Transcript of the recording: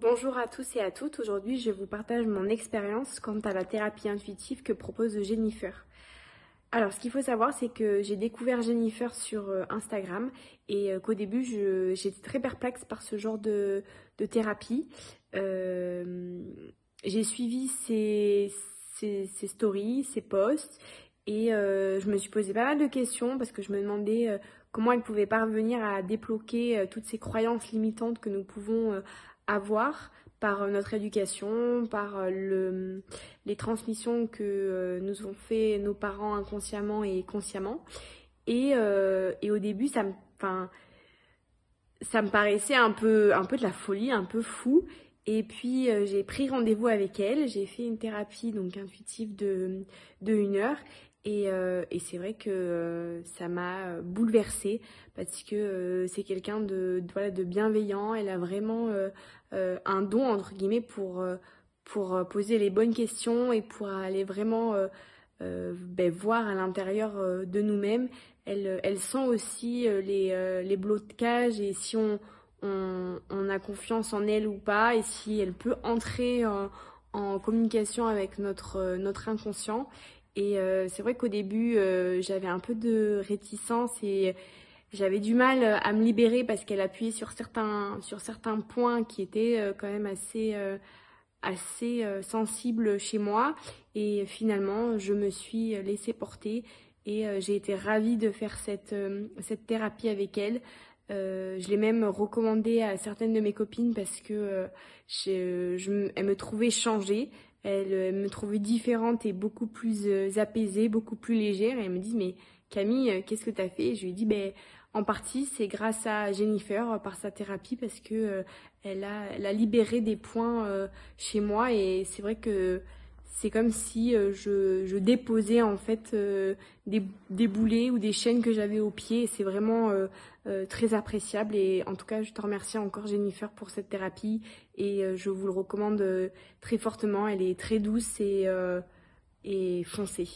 Bonjour à tous et à toutes, aujourd'hui je vous partage mon expérience quant à la thérapie intuitive que propose Jennifer. Alors ce qu'il faut savoir c'est que j'ai découvert Jennifer sur Instagram et qu'au début j'étais très perplexe par ce genre de thérapie. J'ai suivi ses stories, ses posts et je me suis posé pas mal de questions parce que je me demandais comment elle pouvait parvenir à débloquer toutes ces croyances limitantes que nous pouvons avoir par notre éducation, par les transmissions que nous ont fait nos parents inconsciemment et consciemment. Et au début, ça me paraissait un peu de la folie, un peu fou. Et puis j'ai pris rendez-vous avec elle, j'ai fait une thérapie donc intuitive de 1 heure. Et c'est vrai que ça m'a bouleversée parce que c'est quelqu'un voilà, de bienveillant. Elle a vraiment un don entre guillemets pour poser les bonnes questions et pour aller vraiment voir à l'intérieur de nous-mêmes. Elle sent aussi les blocages et si on a confiance en elle ou pas et si elle peut entrer en communication avec notre inconscient. Et c'est vrai qu'au début, j'avais un peu de réticence et j'avais du mal à me libérer parce qu'elle appuyait sur certains points qui étaient quand même assez sensibles chez moi. Et finalement, je me suis laissée porter et j'ai été ravie de faire cette thérapie avec elle. Je l'ai même recommandée à certaines de mes copines parce que elle me trouvait changée. Elle me trouvait différente et beaucoup plus apaisée, beaucoup plus légère. Et elle me dit, mais Camille, qu'est-ce que t'as fait? Et je lui ai dit, ben, en partie, c'est grâce à Jennifer, par sa thérapie, parce que elle a libéré des points chez moi. Et c'est vrai que c'est comme si je déposais en fait des boulets ou des chaînes que j'avais aux pieds. Et c'est vraiment très appréciable. Et en tout cas, je te remercie encore Jennifer pour cette thérapie. Et je vous le recommande très fortement. Elle est très douce et foncée.